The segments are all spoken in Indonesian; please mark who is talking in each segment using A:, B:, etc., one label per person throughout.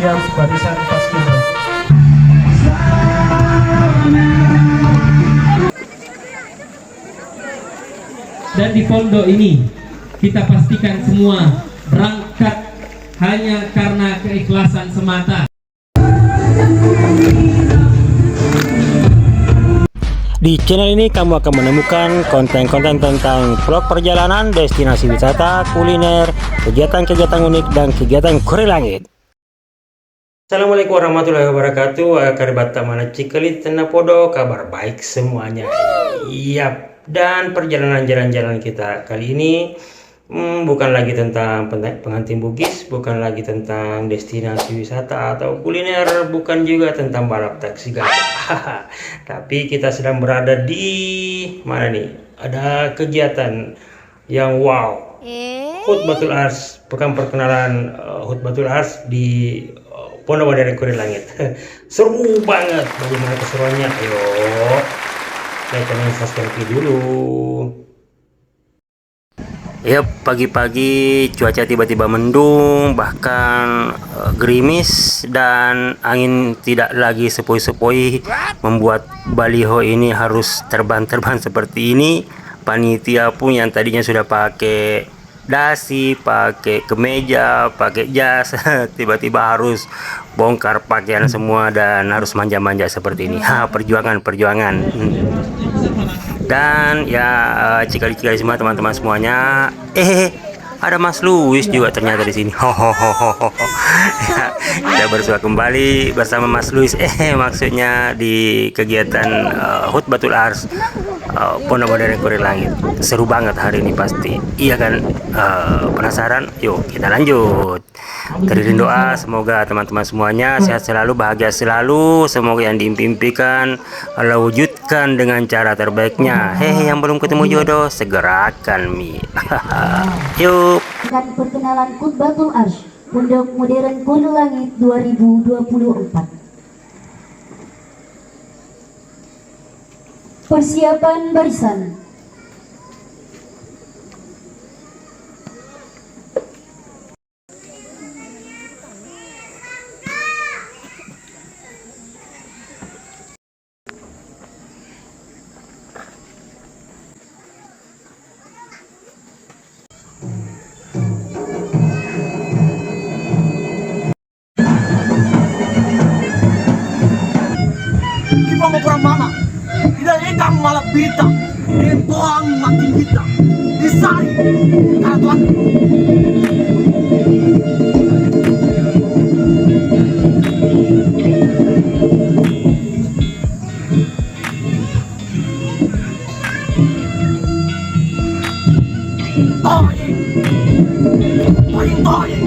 A: siap barisan paskibra.
B: Dan di pondok ini kita pastikan semua berangkat hanya karena keikhlasan semata.
C: Di channel ini kamu akan menemukan konten-konten tentang vlog perjalanan, destinasi wisata, kuliner, kegiatan-kegiatan unik, dan kegiatan kore langit. Assalamualaikum warahmatullahi wabarakatuh. Karibata mana cikelit tena podo, kabar baik semuanya. Yap, dan perjalanan jalan-jalan kita kali ini bukan lagi tentang pengantin Bugis, bukan lagi tentang destinasi wisata atau kuliner, bukan juga tentang balap taksi gajah. Tapi kita sedang berada di mana nih? Ada kegiatan yang wow. Khutbatul Ars, pekan perkenalan Khutbatul Ars di Pondok Modern Kore Langit. Seru banget. Bagaimana keseruannya? Ayo, like dan subscribe dulu. Ya, pagi-pagi cuaca tiba-tiba mendung, bahkan gerimis, dan angin tidak lagi sepoi-sepoi, membuat baliho ini harus terbang-terbang seperti ini. Panitia pun yang tadinya sudah pakai dasi, pakai kemeja, pakai jas, tiba-tiba harus bongkar pakaian semua dan harus manja-manja seperti ini. Perjuangan. Dan ya, cikali-cikali semua teman-teman semuanya. Ada Mas Luis juga ternyata di sini. Ya, kita bersua kembali bersama Mas Luis. Maksudnya di kegiatan Khutbatul Ars Pondok Modern Kore Langit. Seru banget hari ini pasti. Iya kan? Penasaran? Yuk kita lanjut. Teririn doa semoga teman-teman semuanya sehat selalu, bahagia selalu. Semoga yang diimpikan Allah wujudkan dengan cara terbaiknya. Yang belum ketemu jodoh segerakan mi. Yuk.
D: Perkenalan Khutbatul Ars Pondok Modern Kore Langit 2024. Persiapan barisan.
E: Kita mau perang mama, tidak ikan malah bita, dibuang makin kita, disari, karena Tuhan. Toying,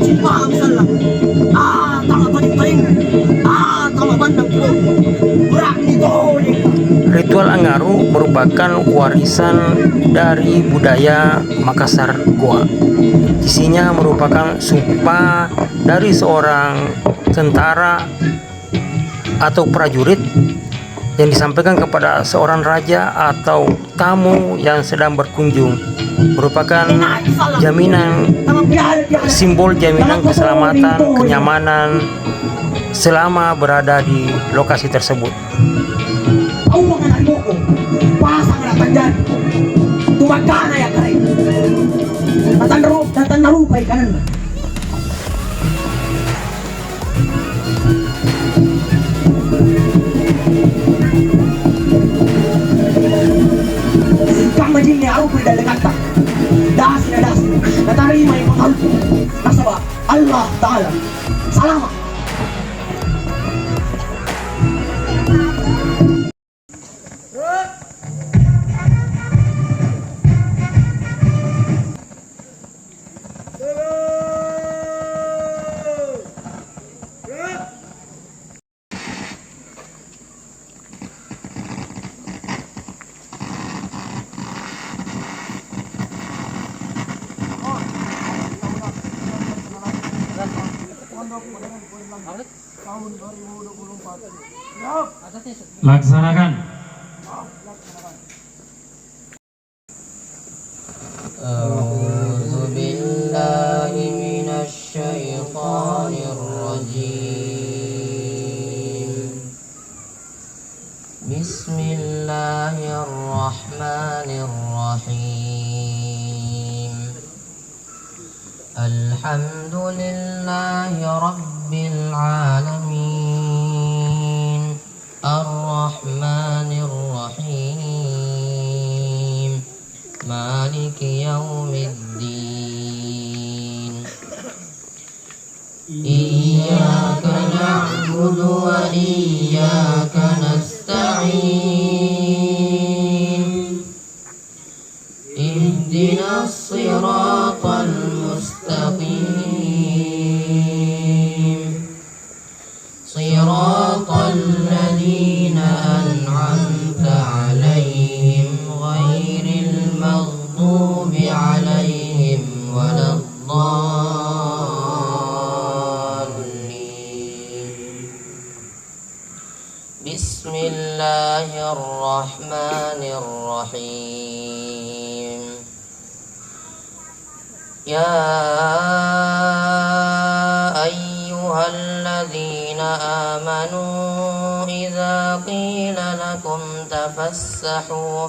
E: cing paham salah, tama toying, tama bandang bro, berani toying.
C: Ritual Angaru merupakan warisan dari budaya Makassar Goa. Isinya merupakan sumpah dari seorang tentara atau prajurit yang disampaikan kepada seorang raja atau tamu yang sedang berkunjung. Merupakan jaminan, simbol jaminan keselamatan, kenyamanan selama berada di lokasi tersebut.
E: Majinnya aku berdalih kata das natari may panghalpo nasaba Allah Ta'ala salamat.
A: Laksanakan.
F: A'udzu billahi minasy
A: الشيطان الرجيم. بسم الله الرحمن الرحيم. الحمد لله رب العالمين الرحمن الرحيم مالك يوم الدين. إياك نعبد وإياك نستعين. اهدنا الصراط المستقيم صراط الذين أنعمت عليهم غير المغضوب عليهم ولا الضالين. بسم الله الرحمن الرحيم. يا أيها الذين آمنوا إذا قيل لكم تفسحوا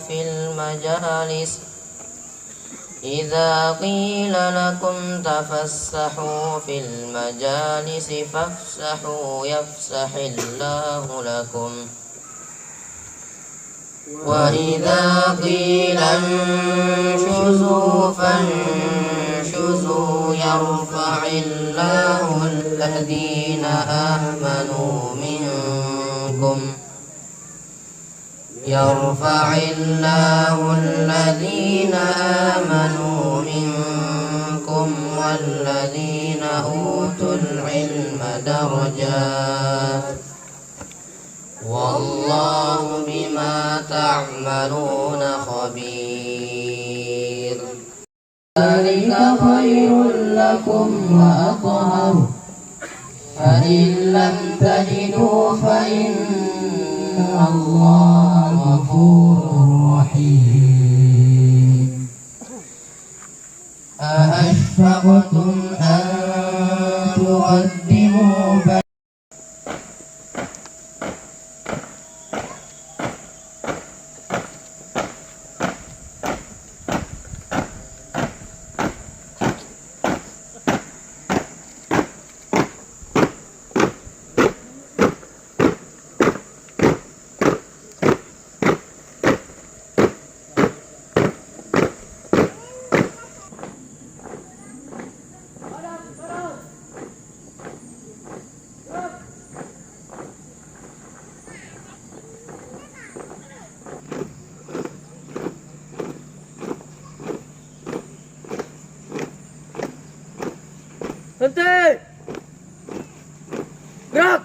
A: في المجالس فافسحوا يفسح الله لكم. وإذا قيل انشزوا فانشزوا يرفع الله الذين آمنوا منكم والذين أوتوا العلم درجات والله بما تعملون خبير. ذلك خير لكم وأطهر فإن لم تجدوا فإن الله غفور رحيم. أأشفقتم أن تقدموا
E: Henti! Gerak!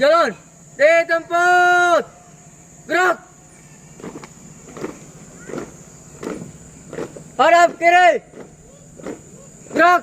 E: Jalan di tempat. Gerak. Hadap kiri. Gerak.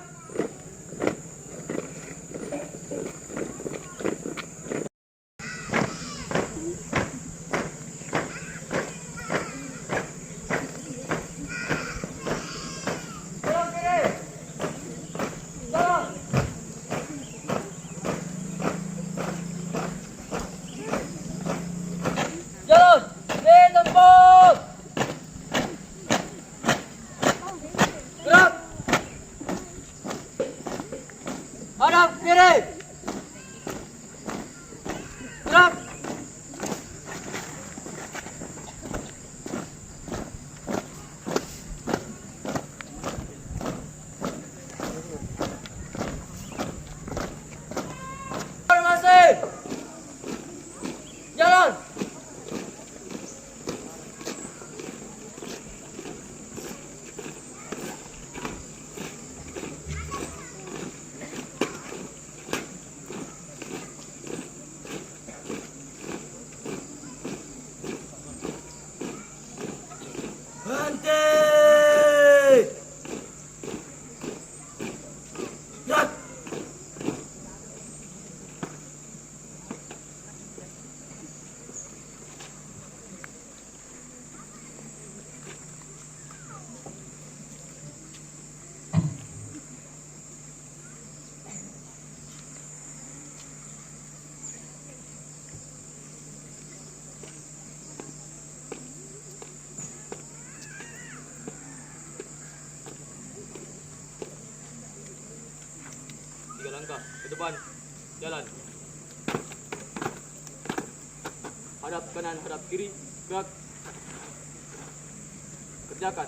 E: Jalan di tempat. Gerak. Hadap kiri. Gerak. Formasi. Jalan.
F: depan, jalan. Hadap kanan, hadap kiri, gerak. Kerjakan.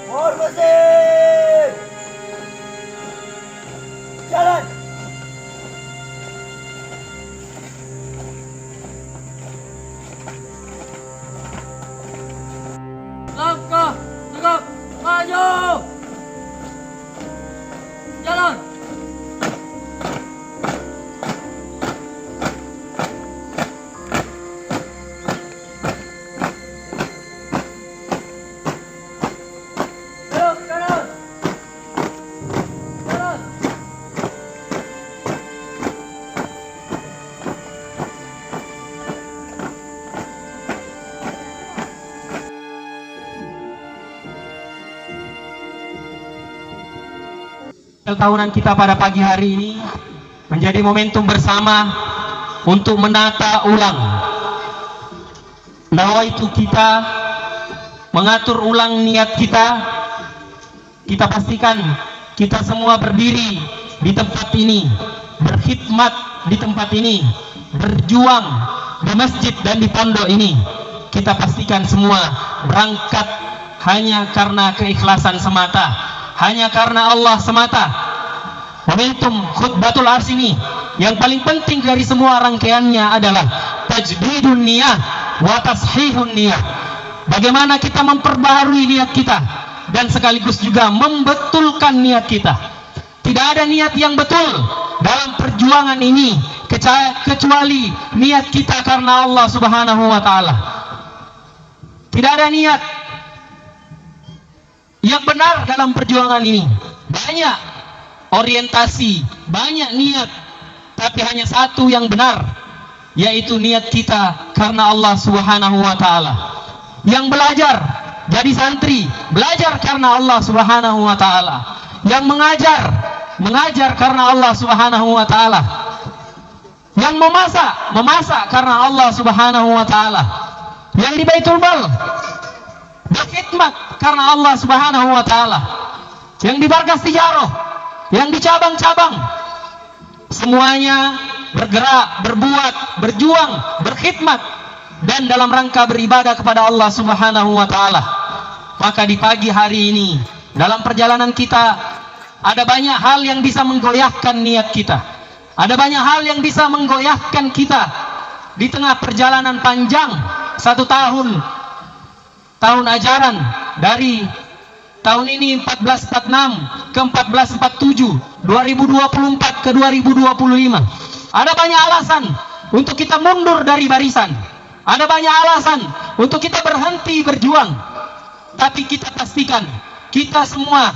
E: Formasi! Jalan! Langkah tegak maju! Jalan!
B: Tahunan kita pada pagi hari ini menjadi momentum bersama untuk menata ulang. Nawaitu kita mengatur ulang niat kita. Kita pastikan kita semua berdiri di tempat ini, berkhidmat di tempat ini, berjuang di masjid dan di pondok ini. Kita pastikan semua berangkat hanya karena keikhlasan semata, hanya karena Allah semata. Momentum khutbatul ars ini yang paling penting dari semua rangkaiannya adalah tajdidun niyah wa tashihun niyah. Bagaimana kita memperbaharui niat kita dan sekaligus juga membetulkan niat kita. Tidak ada niat yang betul dalam perjuangan ini kecuali niat kita karena Allah Subhanahu wa taala. Tidak ada niat yang benar dalam perjuangan ini. Banyak orientasi, banyak niat, tapi hanya satu yang benar, yaitu niat kita karena Allah Subhanahu wa taala. Yang belajar jadi santri, belajar karena Allah Subhanahu wa taala. Yang mengajar karena Allah Subhanahu wa taala. Yang memasak karena Allah Subhanahu wa taala. Yang di Baitul Mal berkhidmat karena Allah Subhanahu wa taala. Yang di Barkas Tijaroh, yang di cabang-cabang, semuanya bergerak, berbuat, berjuang, berkhidmat dan dalam rangka beribadah kepada Allah Subhanahu wa taala. Maka di pagi hari ini dalam perjalanan kita ada banyak hal yang bisa menggoyahkan niat kita. Ada banyak hal yang bisa menggoyahkan kita di tengah perjalanan panjang 1 tahun ajaran dari tahun ini 1446 ke 1447, 2024 ke 2025. Ada banyak alasan untuk kita mundur dari barisan. Ada banyak alasan untuk kita berhenti berjuang. Tapi kita pastikan kita semua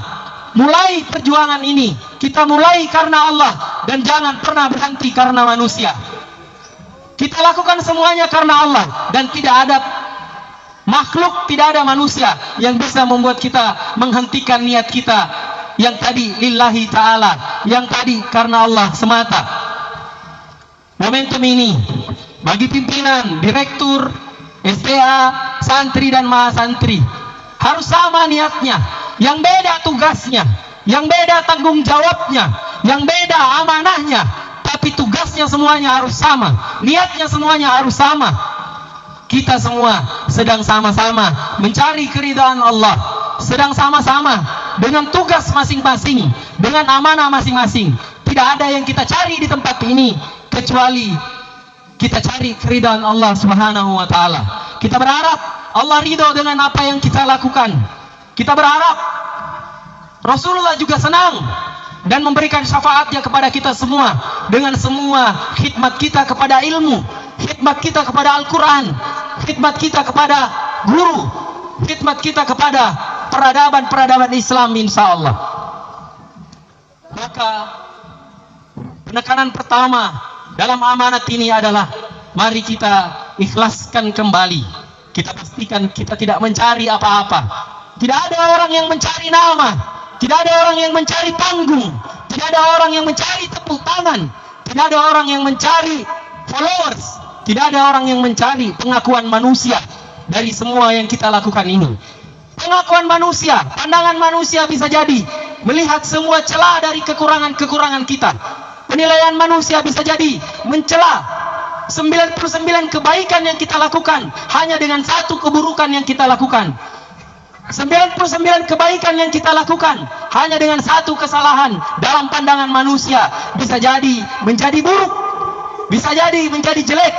B: mulai perjuangan ini, kita mulai karena Allah dan jangan pernah berhenti karena manusia. Kita lakukan semuanya karena Allah dan tidak ada makhluk, tidak ada manusia yang bisa membuat kita menghentikan niat kita yang tadi lillahi ta'ala, yang tadi karena Allah semata. Momentum ini bagi pimpinan, direktur, STA, santri dan mahasantri harus sama niatnya, yang beda tugasnya, yang beda tanggung jawabnya, yang beda amanahnya, tapi tugasnya semuanya harus sama, niatnya semuanya harus sama. Kita semua sedang sama-sama mencari keridhaan Allah, sedang sama-sama dengan tugas masing-masing, dengan amanah masing-masing. Tidak ada yang kita cari di tempat ini kecuali kita cari keridhaan Allah Subhanahu wa taala. Kita berharap Allah ridho dengan apa yang kita lakukan. Kita berharap Rasulullah juga senang dan memberikan syafaatnya kepada kita semua dengan semua khidmat kita kepada ilmu, khidmat kita kepada Al-Quran, khidmat kita kepada guru, khidmat kita kepada peradaban-peradaban Islam, insya Allah. Maka penekanan pertama dalam amanat ini adalah mari kita ikhlaskan kembali. Kita pastikan kita tidak mencari apa-apa. Tidak ada orang yang mencari nama, tidak ada orang yang mencari panggung, tidak ada orang yang mencari tepuk tangan, tidak ada orang yang mencari followers, tidak ada orang yang mencari pengakuan manusia dari semua yang kita lakukan ini. Pengakuan manusia, pandangan manusia bisa jadi melihat semua celah dari kekurangan-kekurangan kita. Penilaian manusia bisa jadi mencela 99 kebaikan yang kita lakukan hanya dengan satu keburukan yang kita lakukan. 99 kebaikan yang kita lakukan hanya dengan satu kesalahan dalam pandangan manusia bisa jadi menjadi buruk, bisa jadi menjadi jelek.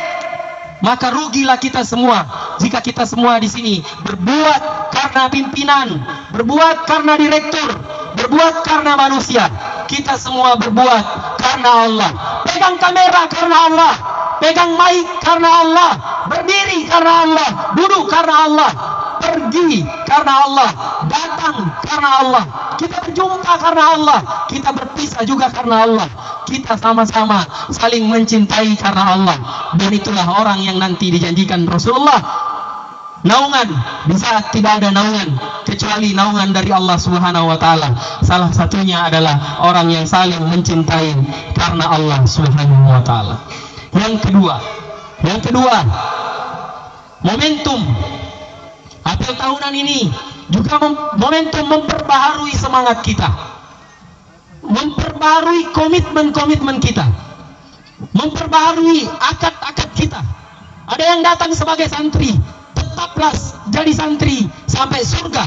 B: Maka rugilah kita semua jika kita semua di sini berbuat karena pimpinan, berbuat karena direktur, berbuat karena manusia. Kita semua berbuat karena Allah. Pegang kamera karena Allah, pegang mic karena Allah, berdiri karena Allah, duduk karena Allah, pergi karena Allah, datang karena Allah, kita berjumpa karena Allah, kita berpisah juga karena Allah. Kita sama-sama saling mencintai karena Allah. Dan itulah orang yang nanti dijanjikan Rasulullah, naungan di saat tidak ada naungan kecuali naungan dari Allah Subhanahu wa taala. Salah satunya adalah orang yang saling mencintai karena Allah Subhanahu wa taala. Yang kedua, momentum apel tahunan ini juga momentum memperbaharui semangat kita, memperbaharui komitmen-komitmen kita, memperbaharui akad-akad kita. Ada yang datang sebagai santri, tetaplah jadi santri sampai surga.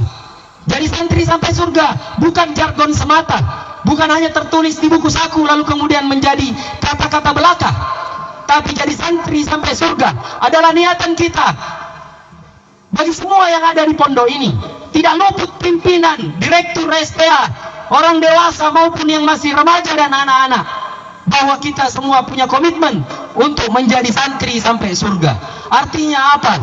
B: Jadi santri sampai surga bukan jargon semata, bukan hanya tertulis di buku saku lalu kemudian menjadi kata-kata belaka, tapi jadi santri sampai surga adalah niatan kita. Bagi semua yang ada di pondok ini, tidak luput pimpinan, direktur SPA, orang dewasa maupun yang masih remaja dan anak-anak, bahwa kita semua punya komitmen untuk menjadi santri sampai surga. Artinya apa?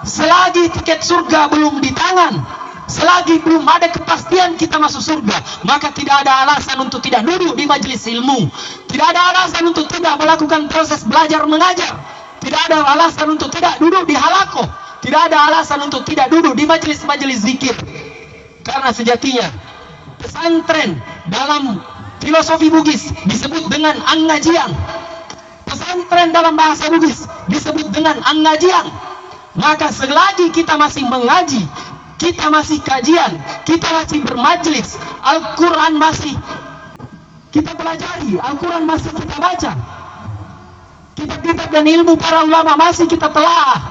B: Selagi tiket surga belum di tangan, selagi belum ada kepastian kita masuk surga, maka tidak ada alasan untuk tidak duduk di majelis ilmu, tidak ada alasan untuk tidak melakukan proses belajar mengajar, tidak ada alasan untuk tidak duduk di halaqah, tidak ada alasan untuk tidak duduk di majelis-majelis zikir. Karena sejatinya pesantren dalam filosofi Bugis disebut dengan an-najian. Pesantren dalam bahasa Bugis disebut dengan an-najian. Maka selagi kita masih mengaji, kita masih kajian, kita masih bermajlis, Al-Quran masih kita pelajari, Al-Quran masih kita baca, kitab-kitab dan ilmu para ulama masih kita telaah,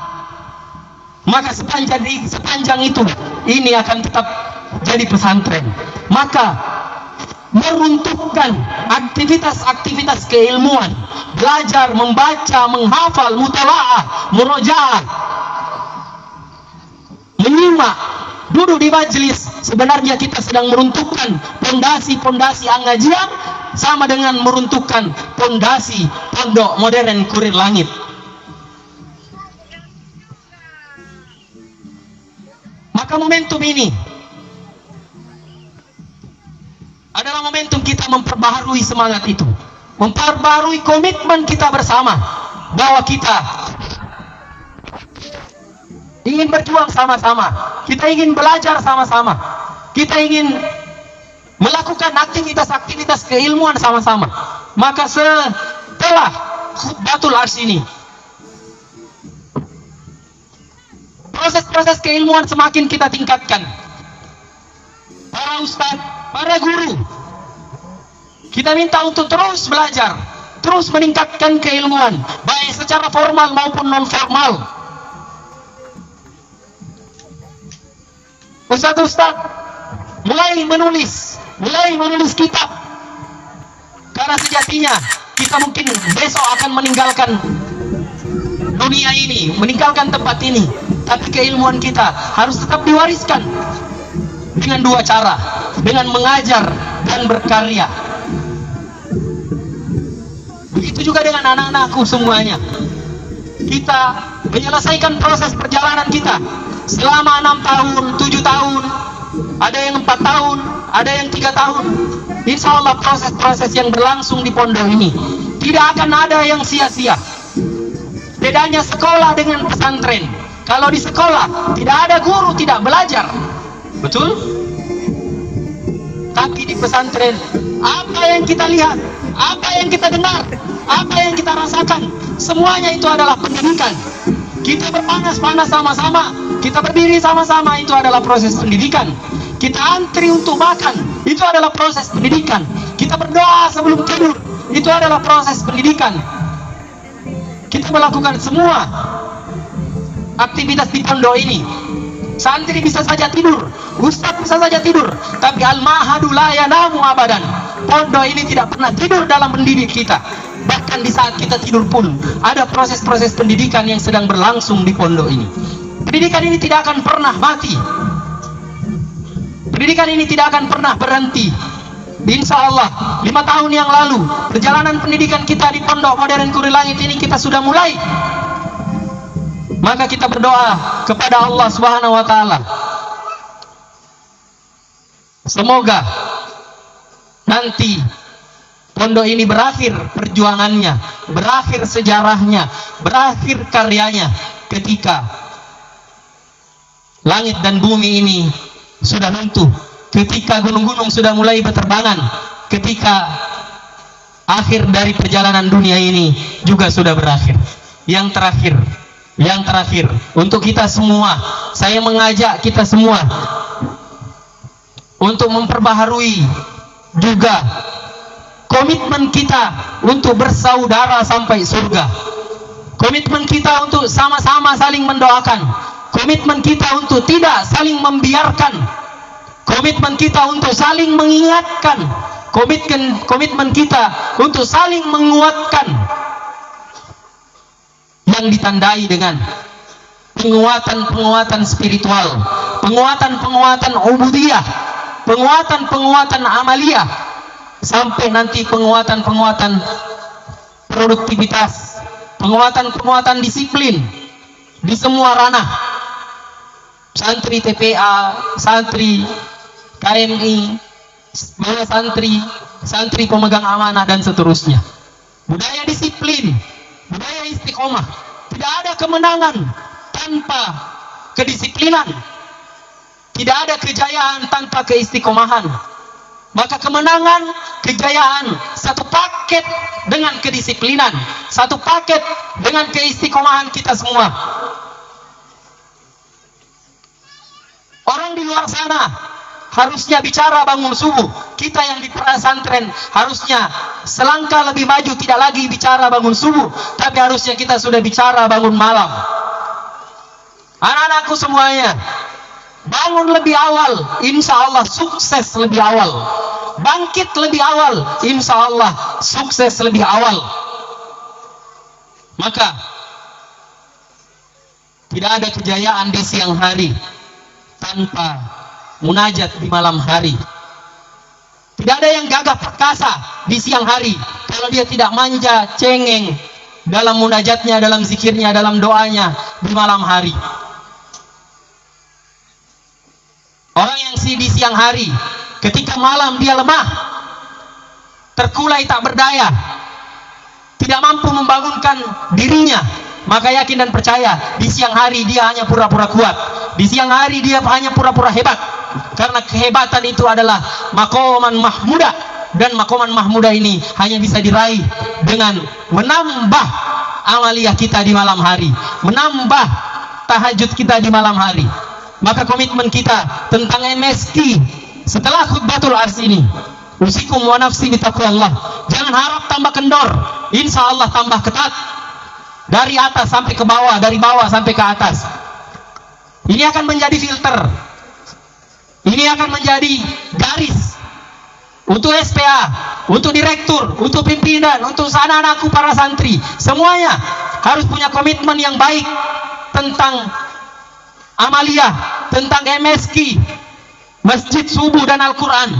B: maka sepanjang itu ini akan tetap jadi pesantren. Maka meruntuhkan aktivitas-aktivitas keilmuan, belajar, membaca, menghafal, mutalaah, murojaah, menyimak, duduk di majelis, sebenarnya kita sedang meruntuhkan pondasi-pondasi angajian, sama dengan meruntuhkan pondasi pondok modern kurir langit. Maka momentum ini adalah momentum kita memperbaharui semangat itu, memperbaharui komitmen kita bersama, bahwa kita ingin berjuang sama-sama, kita ingin belajar sama-sama, kita ingin melakukan aktivitas-aktivitas keilmuan sama-sama. Maka setelah khutbatul ars ini, proses-proses keilmuan semakin kita tingkatkan. Para ustadz, para guru, kita minta untuk terus belajar, terus meningkatkan keilmuan, baik secara formal maupun non formal. Ustadz mulai menulis kitab, karena sejatinya kita mungkin besok akan meninggalkan dunia ini, meninggalkan tempat ini, tapi keilmuan kita harus tetap diwariskan dengan dua cara, dengan mengajar dan berkarya. Begitu juga dengan anak-anakku semuanya. Kita menyelesaikan proses perjalanan kita selama 6 tahun, 7 tahun, ada yang 4 tahun, ada yang 3 tahun. Insya Allah proses-proses yang berlangsung di pondok ini tidak akan ada yang sia-sia. Bedanya sekolah dengan pesantren, kalau di sekolah tidak ada guru, tidak belajar, betul? Tapi di pesantren, apa yang kita lihat, apa yang kita dengar, apa yang kita rasakan, semuanya itu adalah pendidikan. Kita berpanas-panas sama-sama, kita berdiri sama-sama, itu adalah proses pendidikan. Kita antri untuk makan, itu adalah proses pendidikan. Kita berdoa sebelum tidur, itu adalah proses pendidikan. Kita melakukan semua aktivitas di pondok ini. Santri bisa saja tidur, ustadz bisa saja tidur, tapi al-mahadu la yanamu abadan. Pondok ini tidak pernah tidur dalam mendidik kita. Bahkan di saat kita tidur pun ada proses-proses pendidikan yang sedang berlangsung di pondok ini. Pendidikan ini tidak akan pernah mati. Pendidikan ini tidak akan pernah berhenti. Insya Allah 5 tahun yang lalu perjalanan pendidikan kita di Pondok Modern Kuri Langit ini kita sudah mulai. Maka kita berdoa kepada Allah Subhanahu wa taala, semoga nanti pondok ini berakhir perjuangannya, berakhir sejarahnya, berakhir karyanya ketika langit dan bumi ini sudah runtuh, ketika gunung-gunung sudah mulai berterbangan, ketika akhir dari perjalanan dunia ini juga sudah berakhir. Yang terakhir untuk kita semua, saya mengajak kita semua untuk memperbaharui juga komitmen kita untuk bersaudara sampai surga, komitmen kita untuk sama-sama saling mendoakan, komitmen kita untuk tidak saling membiarkan, komitmen kita untuk saling mengingatkan, komitmen kita untuk saling menguatkan, yang ditandai dengan penguatan spiritual, penguatan ubudiyah, penguatan amaliyah, sampai nanti penguatan produktivitas, penguatan disiplin di semua ranah. Santri TPA, santri KMI, santri pemegang amanah dan seterusnya. Budaya disiplin, budaya istiqomah. Tidak ada kemenangan tanpa kedisiplinan. Tidak ada kejayaan tanpa keistiqomahan. Maka kemenangan, kejayaan satu paket dengan kedisiplinan, satu paket dengan keistiqomahan kita semua. Orang di luar sana harusnya bicara bangun subuh. Kita yang di pesantren harusnya selangkah lebih maju, tidak lagi bicara bangun subuh, tapi harusnya kita sudah bicara bangun malam. Anak-anakku semuanya, bangun lebih awal, insya Allah sukses lebih awal. Bangkit lebih awal, insya Allah sukses lebih awal. Maka tidak ada kejayaan di siang hari tanpa munajat di malam hari. Tidak ada yang gagah perkasa di siang hari kalau dia tidak manja, cengeng dalam munajatnya, dalam zikirnya, dalam doanya di malam hari. Orang yang di siang hari, ketika malam dia lemah, terkulai tak berdaya, tidak mampu membangunkan dirinya, maka yakin dan percaya di siang hari dia hanya pura-pura kuat, di siang hari dia hanya pura-pura hebat. Karena kehebatan itu adalah makoman mahmudah, dan makoman mahmudah ini hanya bisa diraih dengan menambah amaliyah kita di malam hari, menambah tahajud kita di malam hari. Maka komitmen kita tentang MSK setelah khutbatul ars ini, usikum wa nafsi bitaqwallah. Jangan harap tambah kendor, insya Allah tambah ketat. Dari atas sampai ke bawah, dari bawah sampai ke atas. Ini akan menjadi filter. Ini akan menjadi garis untuk SPA, untuk direktur, untuk pimpinan, untuk anak-anakku para santri. Semuanya harus punya komitmen yang baik tentang amaliyah, tentang MSK, masjid subuh dan Al-Quran.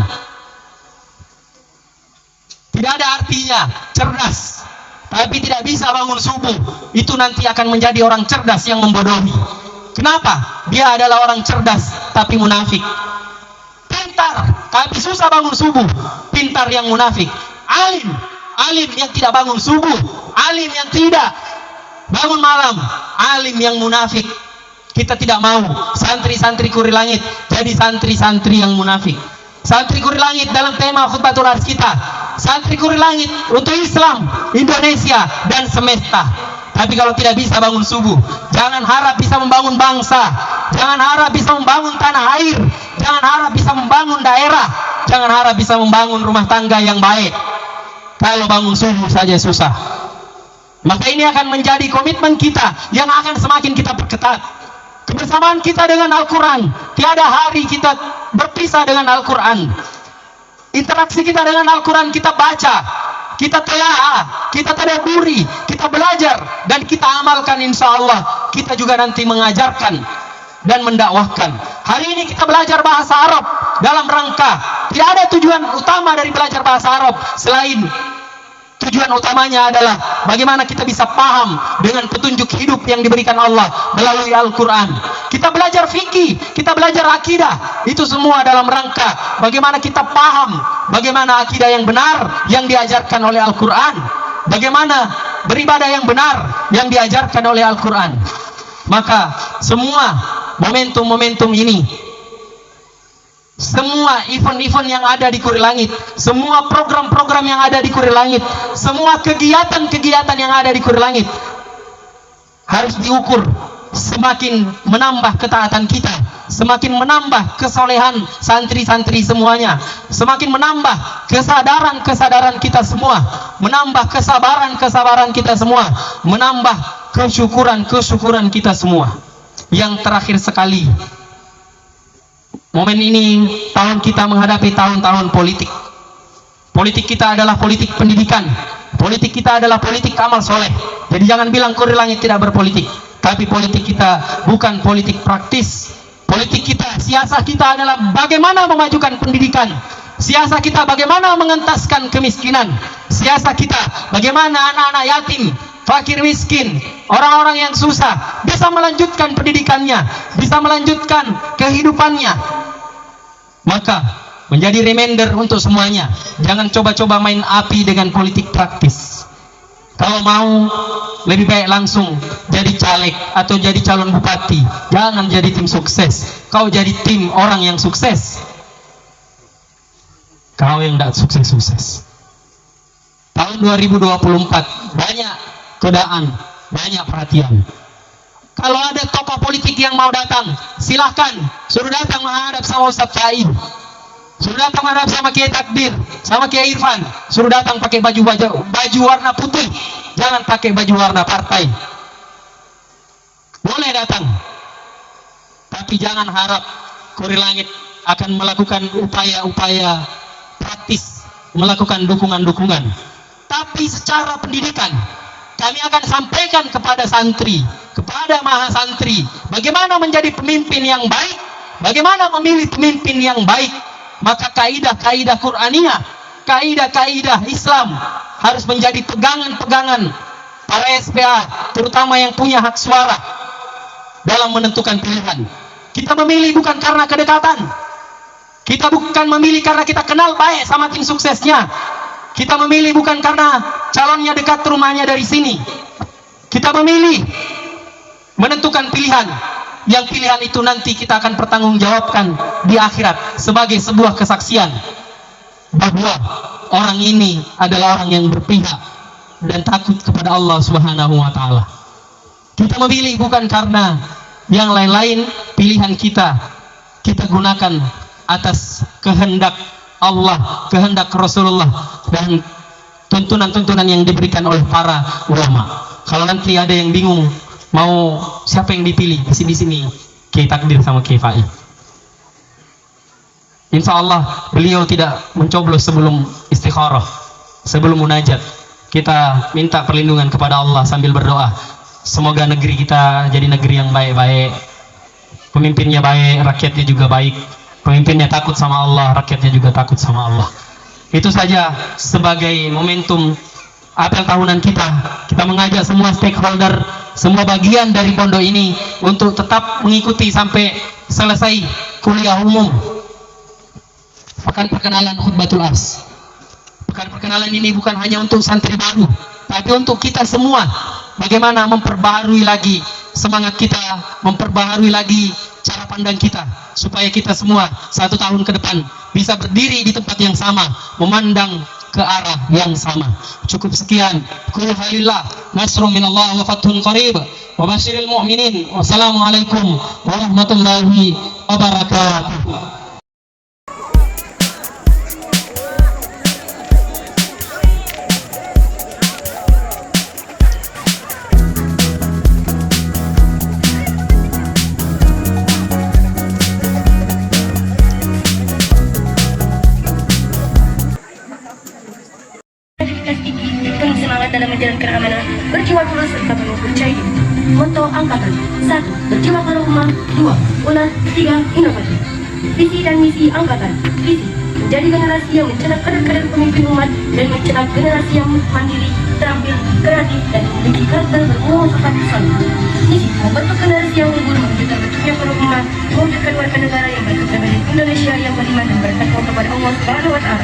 B: Tidak ada artinya cerdas tapi tidak bisa bangun subuh, itu nanti akan menjadi orang cerdas yang membodohi. Kenapa? Dia adalah orang cerdas tapi munafik. Pintar tapi susah bangun subuh, pintar yang munafik. Alim yang tidak bangun subuh, alim yang tidak bangun malam, alim yang munafik. Kita tidak mau santri-santri Kuri Langit jadi santri-santri yang munafik. Santri Kuri Langit dalam tema khutbatul ars kita, santri Kuri Langit untuk Islam, Indonesia dan semesta. Tapi kalau tidak bisa bangun subuh, jangan harap bisa membangun bangsa, jangan harap bisa membangun tanah air, jangan harap bisa membangun daerah, jangan harap bisa membangun rumah tangga yang baik. Kalau bangun subuh saja susah. Maka ini akan menjadi komitmen kita yang akan semakin kita perketat. Kebersamaan kita dengan Al-Quran, tiada hari kita berpisah dengan Al-Quran. Interaksi kita dengan Al-Quran, kita baca, kita telaah, kita tadabburi, kita belajar, dan kita amalkan. Insya Allah kita juga nanti mengajarkan dan mendakwahkan. Hari ini kita belajar bahasa Arab dalam rangka, tidak ada tujuan utama dari belajar bahasa Arab selain tujuan utamanya adalah bagaimana kita bisa paham dengan petunjuk hidup yang diberikan Allah melalui Al-Quran. Kita belajar fikih, kita belajar akidah, itu semua dalam rangka bagaimana kita paham bagaimana akidah yang benar yang diajarkan oleh Al-Quran, bagaimana beribadah yang benar yang diajarkan oleh Al-Quran. Maka semua momentum-momentum ini, semua event-event yang ada di Kuri Langit, semua program-program yang ada di Kuri Langit, semua kegiatan-kegiatan yang ada di Kuri Langit harus diukur semakin menambah ketaatan kita, semakin menambah kesolehan santri-santri semuanya, semakin menambah kesadaran-kesadaran kita semua, menambah kesabaran-kesabaran kita semua, menambah kesyukuran-kesyukuran kita semua. Yang terakhir sekali, momen ini tahun kita menghadapi tahun-tahun politik. Politik kita adalah politik pendidikan. Politik kita adalah politik amal soleh. Jadi jangan bilang Kuri Langit tidak berpolitik. Tapi politik kita bukan politik praktis. Politik kita, siasat kita adalah bagaimana memajukan pendidikan. Siasat kita bagaimana mengentaskan kemiskinan. Siasat kita bagaimana anak-anak yatim, fakir miskin, orang-orang yang susah bisa melanjutkan pendidikannya, bisa melanjutkan kehidupannya. Maka menjadi reminder untuk semuanya, jangan coba-coba main api dengan politik praktis. Kalau mau lebih baik langsung jadi caleg atau jadi calon bupati, jangan jadi tim sukses. Kau jadi tim orang yang sukses, kau yang tidak sukses-sukses. Tahun 2024 banyak godaan, banyak perhatian. Kalau ada tokoh politik yang mau datang, silahkan, suruh datang menghadap sama Ustaz Said, suruh datang menghadap sama Kiai Takdir, sama Kiai Irfan, suruh datang pakai baju warna putih, jangan pakai baju warna partai. Boleh datang, tapi jangan harap Kuri Langit akan melakukan upaya-upaya praktis, melakukan dukungan-dukungan. Tapi secara pendidikan, kami akan sampaikan kepada santri, kepada mahasantri, bagaimana menjadi pemimpin yang baik, bagaimana memilih pemimpin yang baik. Maka kaidah-kaidah Qur'aniyah, kaidah-kaidah Islam harus menjadi pegangan-pegangan para SPA, terutama yang punya hak suara dalam menentukan pilihan. Kita memilih bukan karena kedekatan, kita bukan memilih karena kita kenal baik sama tim suksesnya, kita memilih bukan karena calonnya dekat rumahnya dari sini. Kita memilih menentukan pilihan, yang pilihan itu nanti kita akan pertanggungjawabkan di akhirat sebagai sebuah kesaksian bahwa orang ini adalah orang yang berpihak dan takut kepada Allah Subhanahu wa taala. Kita memilih bukan karena yang lain-lain pilihan kita gunakan atas kehendak Allah, kehendak Rasulullah, dan tuntunan-tuntunan yang diberikan oleh para ulama. Kalau nanti ada yang bingung mau siapa yang dipilih, di sini Kiai Takdir sama Kiai Faiz. Insya Allah beliau tidak mencoblos sebelum istikharah, sebelum munajat. Kita minta perlindungan kepada Allah sambil berdoa. Semoga negeri kita jadi negeri yang baik-baik, pemimpinnya baik, rakyatnya juga baik. Pemimpinnya takut sama Allah, rakyatnya juga takut sama Allah. Itu saja sebagai momentum apel tahunan kita. Kita mengajak semua stakeholder, semua bagian dari pondok ini untuk tetap mengikuti sampai selesai kuliah umum. Pekan perkenalan khutbatul ars. Pekan perkenalan ini bukan hanya untuk santri baru, tapi untuk kita semua. Bagaimana memperbaharui lagi semangat kita, memperbaharui lagi cara pandang kita, supaya kita semua 1 tahun ke depan bisa berdiri di tempat yang sama, memandang ke arah yang sama. Cukup sekian. Qul halillah nasrun minallah wa fathun qarib wa basyiril mu'minin. Wassalamualaikum warahmatullahi wabarakatuh.
G: Penuh semangat dalam menjalankan amanah, berjiwa tulus serta penuh percaya diri. Moto angkatan: 1. Berjiwa pada umat. 2. Ulat. 3. Inovatif. Visi dan misi angkatan. Visi: menjadi generasi yang mencetak kader-kader pemimpin umat dan mencetak generasi yang mandiri, terampil, kreatif, dan memiliki karakter bermuafakat Islam. Misi: membentuk generasi yang unggul, mewujudkan bentuknya para umat, mewujudkan warga negara yang berkepribadian Indonesia yang beriman dan bertakwa kepada Allah Subhanahu wa Ta'ala.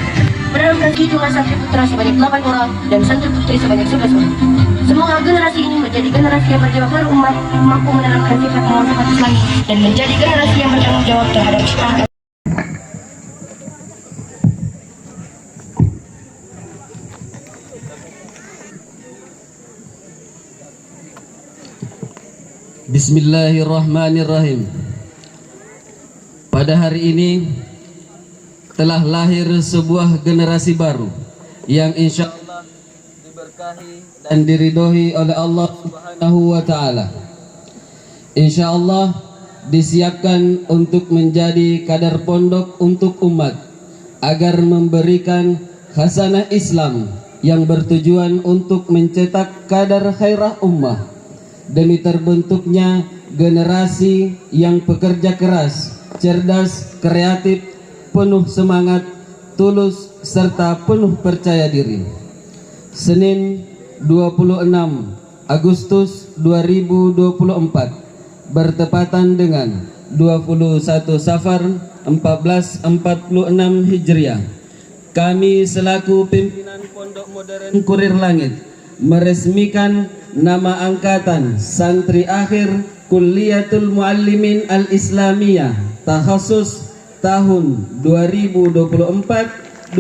G: Menanamkan jumlah santri putra sebanyak 8 orang dan santri putri sebanyak 11 orang. Semoga generasi ini menjadi generasi yang berjiwa kepada umat, mampu menanamkan sifat muafakat Islam, dan menjadi generasi yang bertanggung jawab terhadap Islam.
A: Bismillahirrahmanirrahim. Pada hari ini telah lahir sebuah generasi baru yang insya Allah diberkahi dan diridhoi oleh Allah Subhanahu wa Ta'ala. Insya Allah disiapkan untuk menjadi kader pondok untuk umat, agar memberikan khasanah Islam yang bertujuan untuk mencetak kader khairah ummah demi terbentuknya generasi yang pekerja keras, cerdas, kreatif, penuh semangat, tulus, serta penuh percaya diri. Senin 26 Agustus 2024 bertepatan dengan 21 Safar 1446 Hijriah. Kami selaku pimpinan Pondok Modern Kurir Langit meresmikan nama angkatan santri akhir Kulliyatul Muallimin Al-Islamiyah Takhasus tahun 2024-2025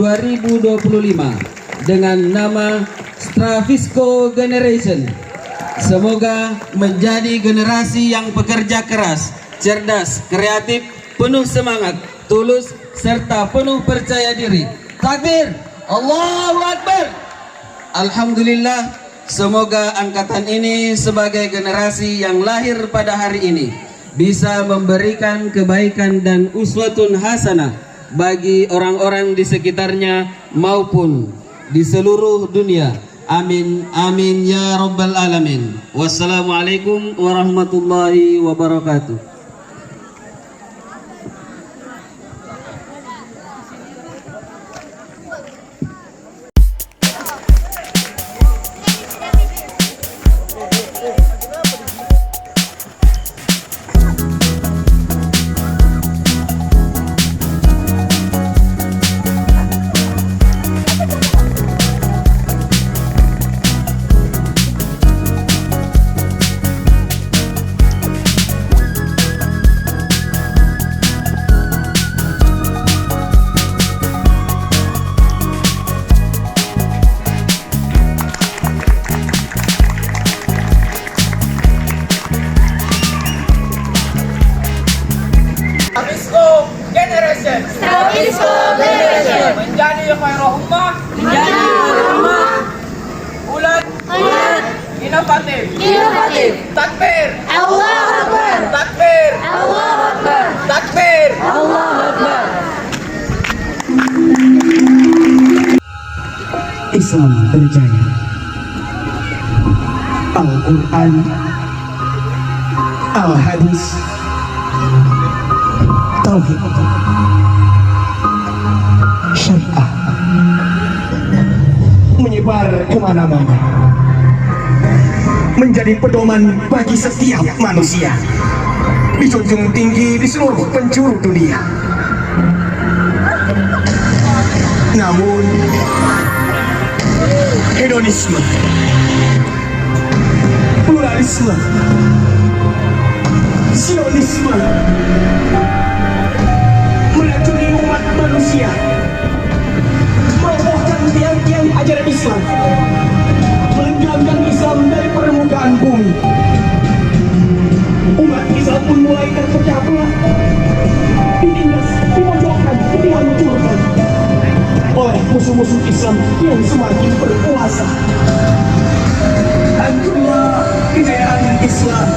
A: dengan nama Stravisco Generation. Semoga menjadi generasi yang pekerja keras, cerdas, kreatif, penuh semangat, tulus, serta penuh percaya diri. Takbir! Allahu Akbar! Alhamdulillah, semoga angkatan ini sebagai generasi yang lahir pada hari ini bisa memberikan kebaikan dan uswatun hasanah bagi orang-orang di sekitarnya maupun di seluruh dunia. Amin, amin ya rabbal alamin. Wassalamualaikum warahmatullahi wabarakatuh.
E: khairul ummah. Menjadi khairul ummah. Ulat. Inovatif. Takbir. Allahu Akbar. Takbir. Allahu Akbar. Takbir. Allahu Akbar.
H: Islam berjaya. Al-Quran, Al-Hadis, Tauhid, Syariah menyebar kemana-mana, menjadi pedoman bagi setiap manusia, dijunjung tinggi di seluruh penjuru dunia. Namun hedonisme, pluralisme, sionisme meracuni umat manusia, merobohkan tiang-tiang ajaran Islam, menenggelamkan Islam dari permukaan bumi. Umat Islam pun mulai terpecah belah, ditindas, dimojokkan, dihancurkan oleh musuh-musuh Islam yang semakin berkuasa. Hancurlah kejayaan Islam.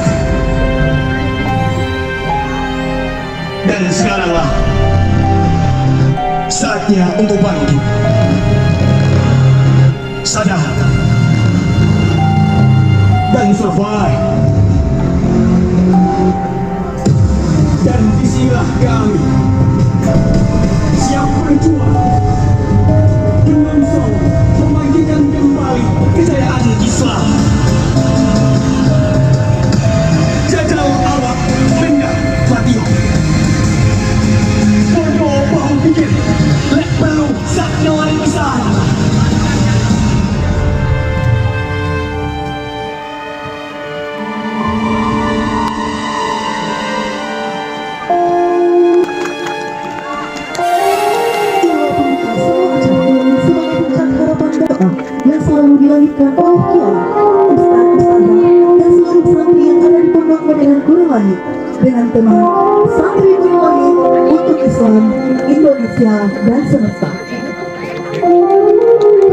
H: Dan sekaranglah saatnya untuk bangkit. Sadar dan survive. Dan disinilah kami siap berjuang menyongsong membangkitkan kembali kejayaan Islam. Jajal awak benda mati. Bodoh bahu pikir lek perlu sak nyawarin Islam.
I: yang selalu dilahirkan oleh kiai, ustaz-ustazah, dan seluruh santri yang ada di Pondok Modern Guru Langit dengan tema Santri Guru Langit untuk Islam, Indonesia, dan semesta.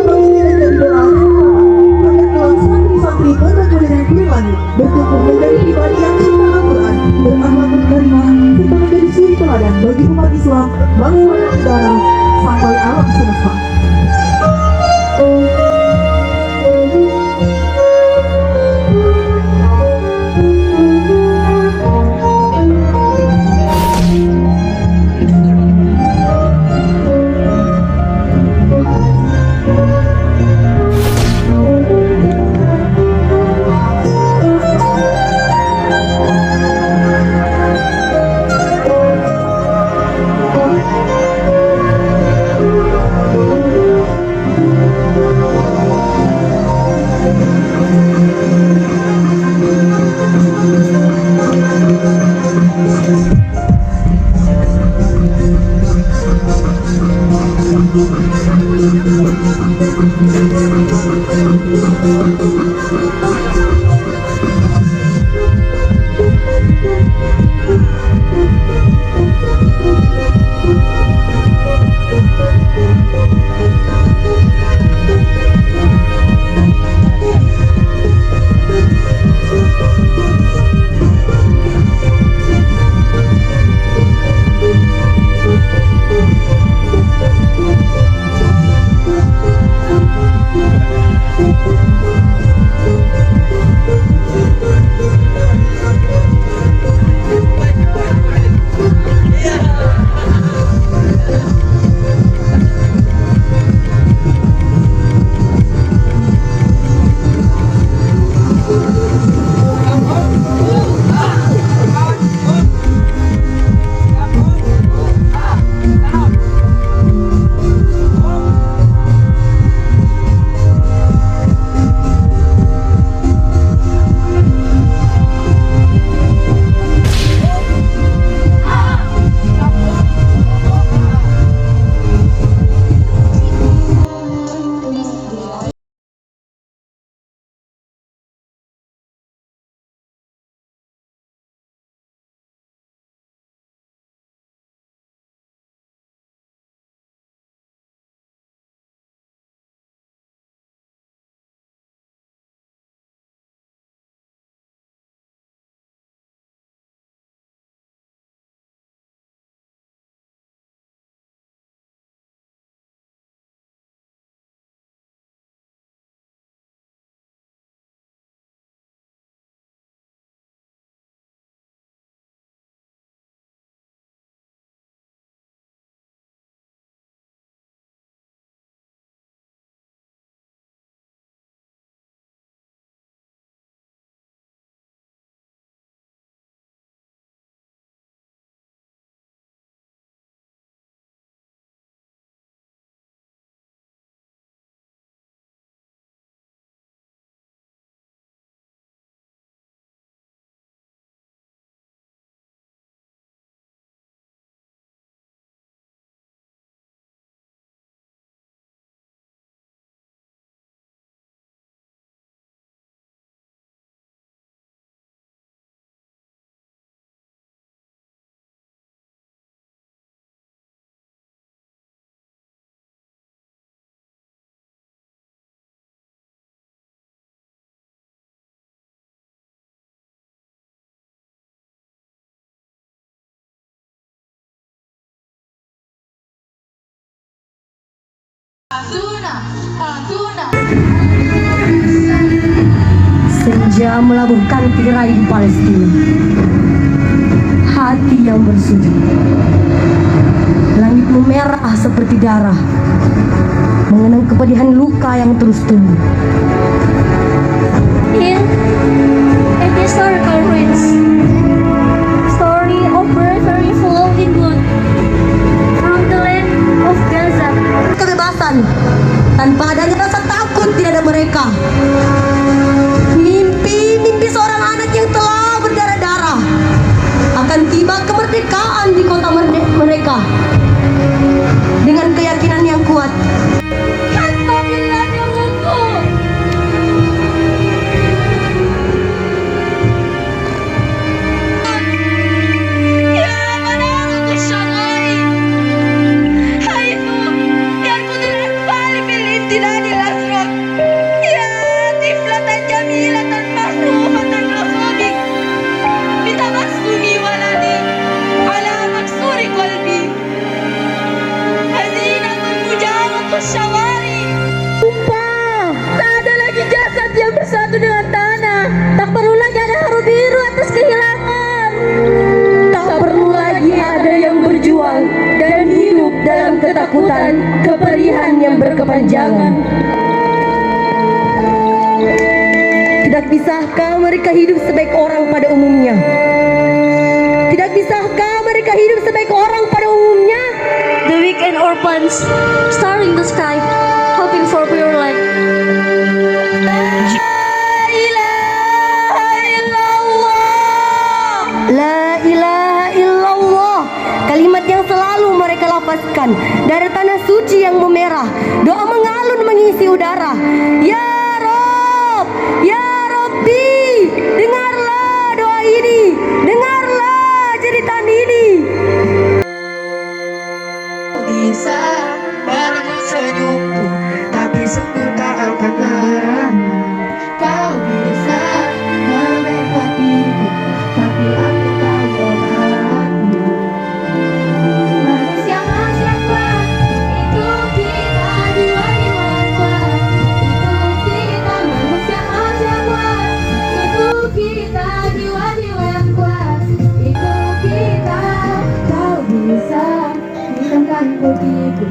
I: Kami mengirimkan doa agar kelak santri-santri Pondok Modern Guru Langit bertumbuh menjadi pribadi yang cinta Al-Quran, berakhlak karimah, serta menjadi suri teladan bagi umat Islam, bangsa dan negara sampai alam semesta.
G: Senja melabuhkan tirai di Palestina. Hati yang bersujud. Langit memerah seperti darah. Mengenang kepedihan luka yang terus tumbuh.
D: In historical ruins, story of bravery flow in blood from the land of Gaza.
G: Kebebasan. Tanpa adanya rasa takut tidak ada mereka. Mimpi seorang anak yang telah berdarah-darah akan tiba kemerdekaan di kota mereka dengan keyakinan yang kuat.
D: Bersatu dengan tanah, tak perlu lagi ada haru biru atas kehilangan. Tak perlu lagi ada yang berjuang dan hidup dalam ketakutan, keperihan yang berkepanjangan.
G: Tidak bisahkah mereka hidup sebaik orang pada umumnya? Tidak bisahkah mereka hidup sebaik orang pada umumnya?
D: The weak and orphans, star in the sky, hoping for pure light.
G: La ilaha illallah. Kalimat yang selalu mereka lafazkan dari tanah suci yang memerah. Doa mengalun mengisi udara. Ya Rob, ya Robbi, dengarlah doa ini, dengarlah jeritan ini.
I: Bisa baru senyumku, tapi sungguh tak akan lama. Kau bisa memberkatiku, tapi aku tak berhati.
D: Manusia kuat, itu kita jiwa-jiwa kuat. Itu kita manusia kuat, itu kita jiwa-jiwa yang kuat. Itu kita.
I: Kau bisa hilangkan hobiku,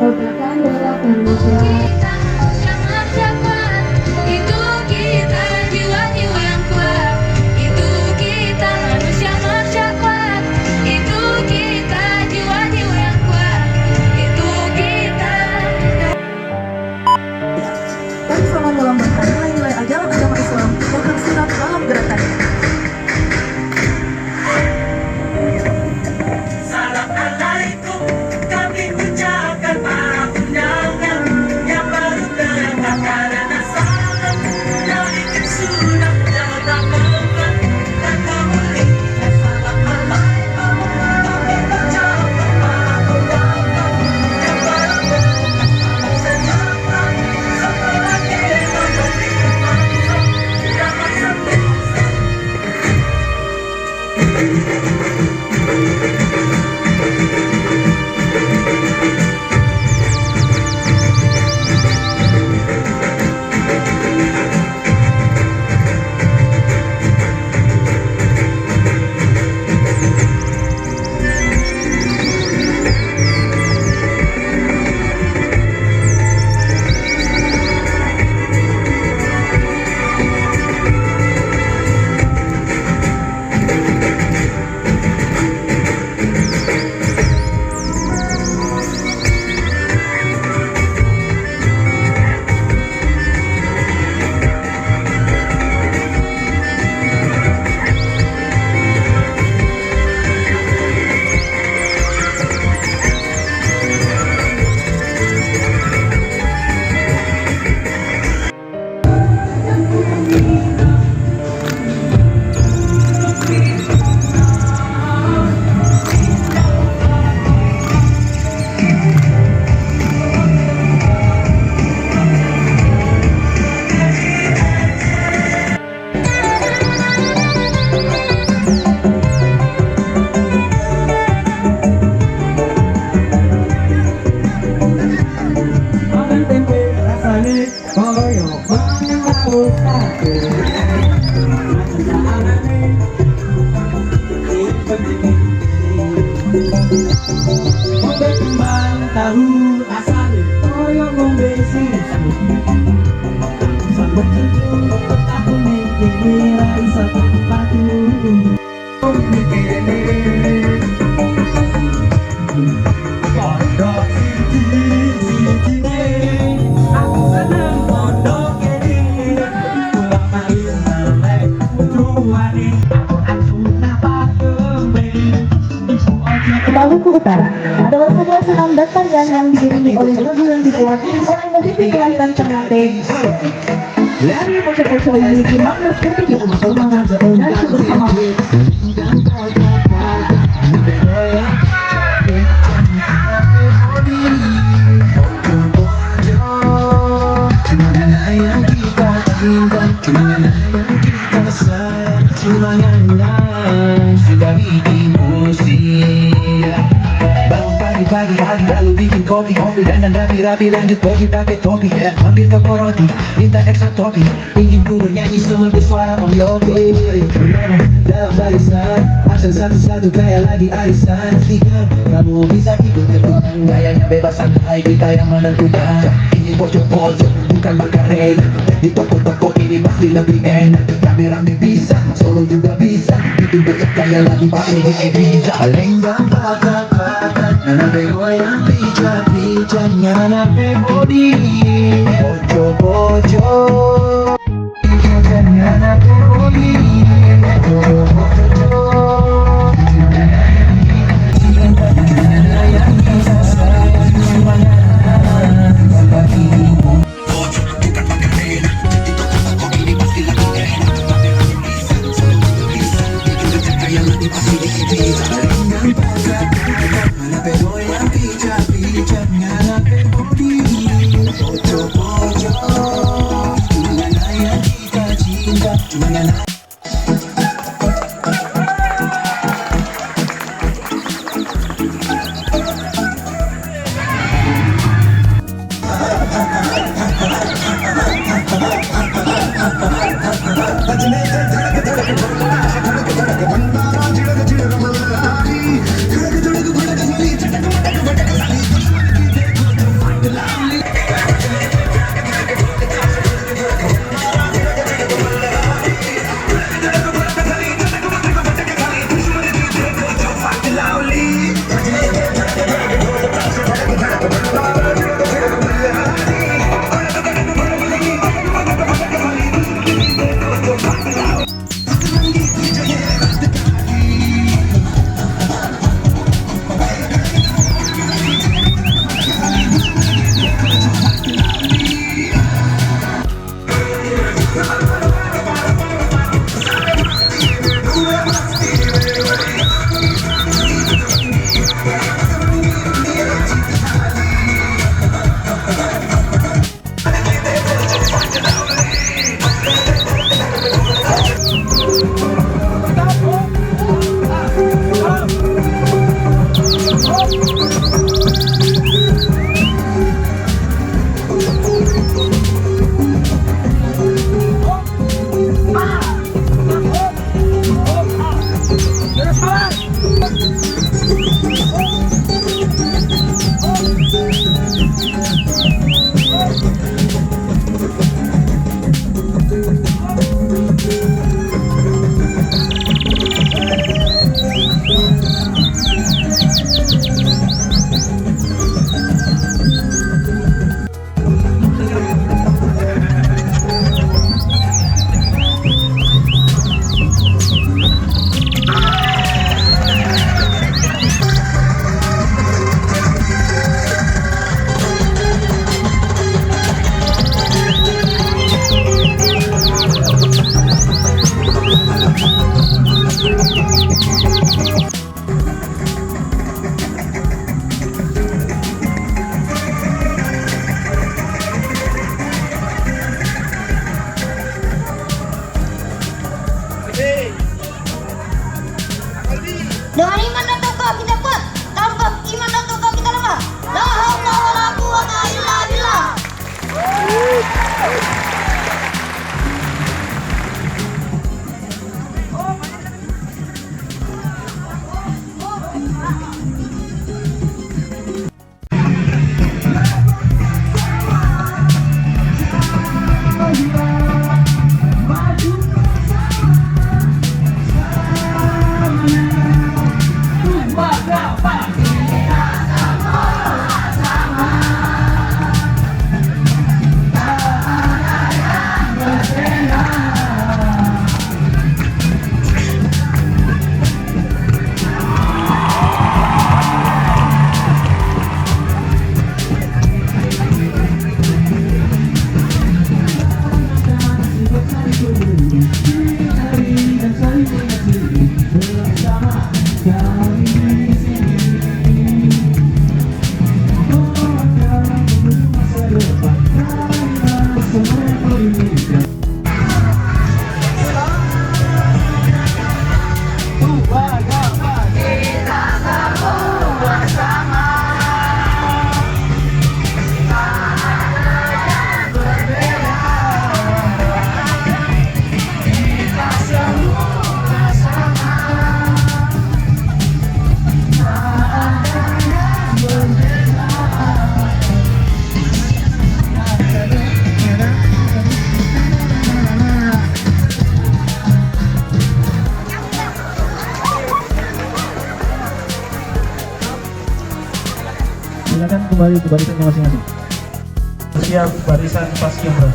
I: kau takkan doakan muka.
D: Kita manusia kuat, itu kita jiwa-jiwa yang kuat. Itu kita manusia kuat, itu kita jiwa-jiwa yang kuat. Itu kita.
I: Dan selama melambangkan nilai-nilai ajaran agama Islam yang tersirat dalam gerakannya.
E: Assalamualaikum, kami ucapkan para undangan yang
H: ngombe susu sambat cucu aku menyedirai satu batu mikirnya pondok siji aku seneng pondok ini pulang main melek tuane aku napa kembali.
I: Maluku Utara adalah sebuah senam dan tarian yang diiringi oleh lagu yang dibuat oleh musisi kelahiran Ternate. Dari musik-musik yang memiliki makna seperti semangat dan kebersamaan.
H: Sudah bikin musik bangun pagi-pagi lalu bikin kopi dan rapi-rapi lanjut pergi pakai topi ambil toko roti minta ekstra topi ingin turun nyanyi semua bersuara Yopi dalam barisan aksen satu-satu kayak lagi arisan Tiga kamu bisa ikut tertutup gayanya bebas santai kita yang menentukan ini pojok-pojok bukan makarena di toko-toko ini pasti lebih enak rame-rame bisa solo juga bisa itu bercaya lagi pakai Ibiza lenggang pakat Nyanape goyang pijat-pijat Nyanape body Bojo-bojo Nyanape body Bojo-bojo yang bisa sayang semuanya Bagi bojo bukan makarena di toko-toko ini pasti lebih enak rame-rame bisa solo juga bisa itu bercaya lagi pakai Ibiza lenggang pakat Nyanape goyang pijat-pijat Nyanape body Bojo-bojo Gimana yang kita cinta Gimana
E: kembali ke barisannya masing-masing. Siap barisan Paskibra.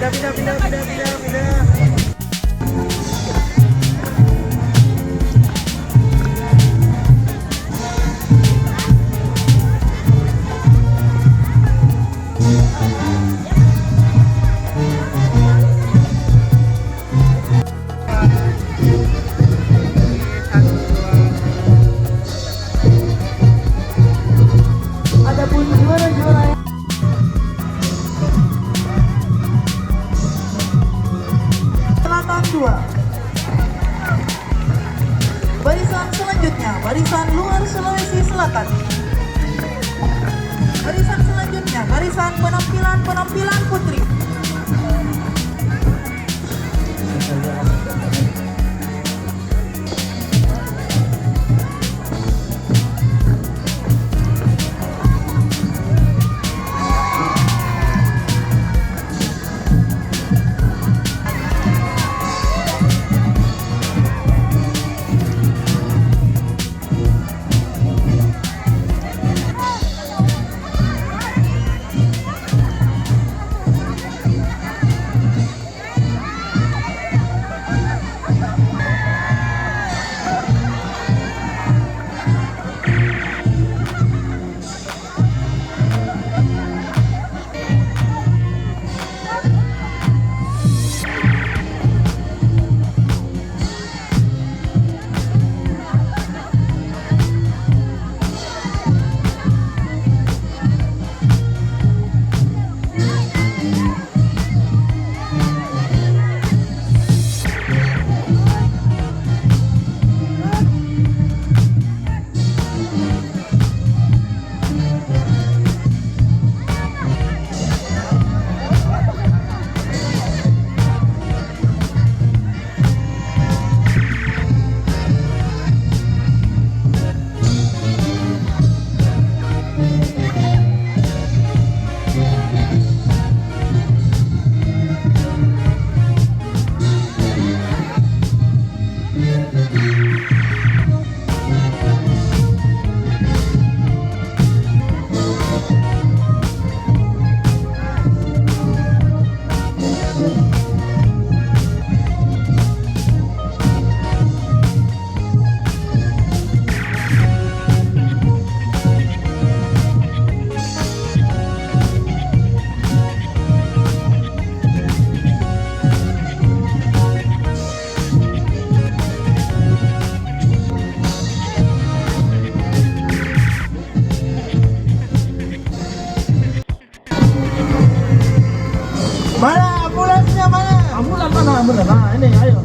E: Pindah.
I: Adapun juara-juara selatan 2. Barisan selanjutnya, barisan luar Sulawesi Selatan. Barisan selanjutnya, barisan penampilan putri. Mana ambulansnya mana? Ambulans mana? Ambulans. Nah, ini ayo.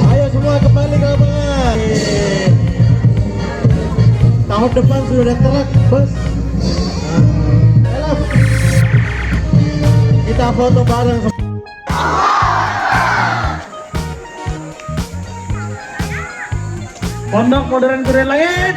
I: Ayo semua kembali ke lapangan. Tahun depan sudah ada truk bus. Ayo. Kita foto bareng. Pondok Modern Kuliah Langit.